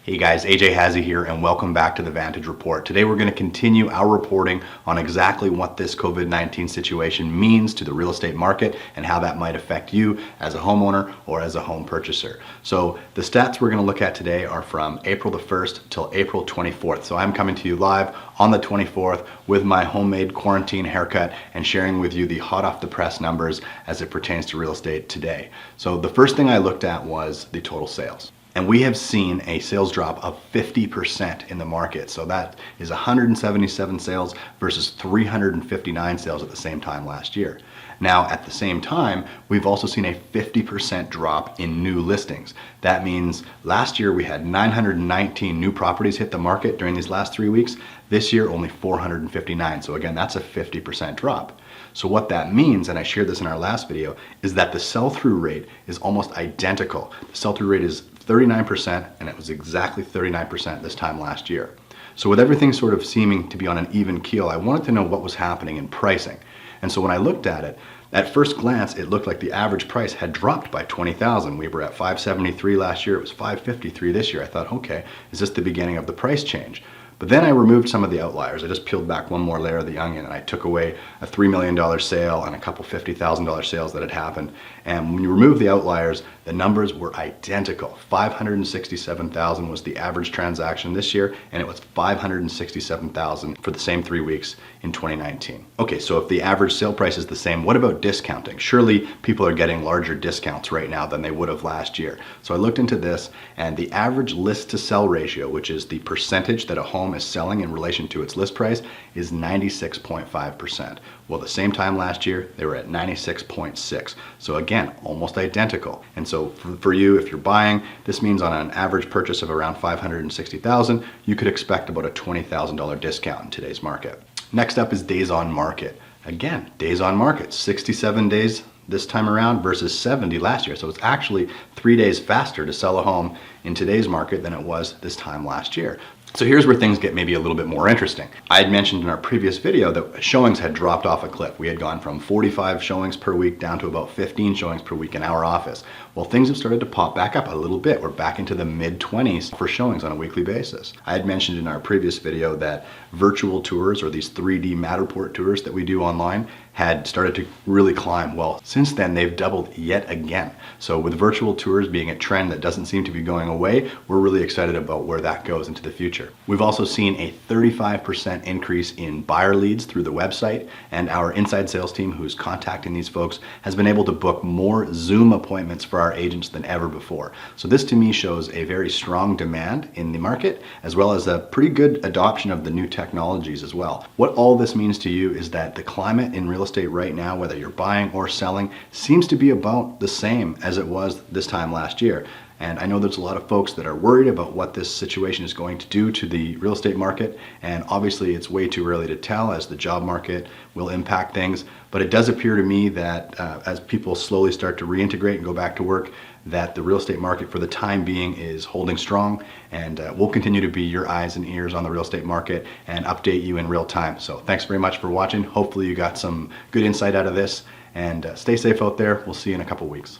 Hey guys, AJ Hazy here and welcome back to the Vantage Report. Today we're going to continue our reporting on exactly what this COVID-19 situation means to the real estate market and how that might affect you as a homeowner or as a home purchaser. So the stats we're going to look at today are from April the 1st till April 24th. So I'm coming to you live on the 24th with my homemade quarantine haircut and sharing with you the hot off the press numbers as it pertains to real estate today. So the first thing I looked at was the total sales. And we have seen a sales drop of 50% in the market. So that is 177 sales versus 359 sales at the same time last year. Now, at the same time, we've also seen a 50% drop in new listings. That means last year we had 919 new properties hit the market during these last 3 weeks. This year, only 459. So again, that's a 50% drop. So what that means, and I shared this in our last video, is that the sell-through rate is almost identical. The sell-through rate is 39%, and it was exactly 39% this time last year. So with everything sort of seeming to be on an even keel, I wanted to know what was happening in pricing. And so when I looked at it, at first glance, it looked like the average price had dropped by 20,000. We were at 573 last year, it was 553 this year. I thought, okay, is this the beginning of the price change? But then I removed some of the outliers. I just peeled back one more layer of the onion and I took away a $3 million sale and a couple $50,000 sales that had happened. And when you remove the outliers, the numbers were identical. 567,000 was the average transaction this year, and it was 567,000 for the same 3 weeks in 2019. Okay, so if the average sale price is the same, what about discounting? Surely people are getting larger discounts right now than they would have last year. So I looked into this, and the average list to sell ratio, which is the percentage that a home is selling in relation to its list price, is 96.5%. Well, the same time last year, they were at 96.6. So again, almost identical. And so for you, if you're buying, this means on an average purchase of around $560,000, you could expect about a $20,000 discount in today's market. Next up is days on market. Again, days on market, 67 days this time around versus 70 last year. So it's actually 3 days faster to sell a home in today's market than it was this time last year. So here's where things get maybe a little bit more interesting. I had mentioned in our previous video that showings had dropped off a cliff. We had gone from 45 showings per week down to about 15 showings per week in our office. Well, things have started to pop back up a little bit. We're back into the mid-20s for showings on a weekly basis. I had mentioned in our previous video that virtual tours, or these 3D Matterport tours that we do online, had started to really climb. Well, since then they've doubled yet again. So with virtual tours being a trend that doesn't seem to be going away, we're really excited about where that goes into the future. We've also seen a 35% increase in buyer leads through the website, and our inside sales team who's contacting these folks has been able to book more Zoom appointments for our agents than ever before. So this to me shows a very strong demand in the market, as well as a pretty good adoption of the new technologies as well. What all this means to you is that the climate in real estate right now, whether you're buying or selling, seems to be about the same as it was this time last year. And I know there's a lot of folks that are worried about what this situation is going to do to the real estate market. And obviously it's way too early to tell, as the job market will impact things. But it does appear to me that as people slowly start to reintegrate and go back to work, that the real estate market for the time being is holding strong. And we'll continue to be your eyes and ears on the real estate market and update you in real time. So thanks very much for watching. Hopefully you got some good insight out of this, and stay safe out there. We'll see you in a couple weeks.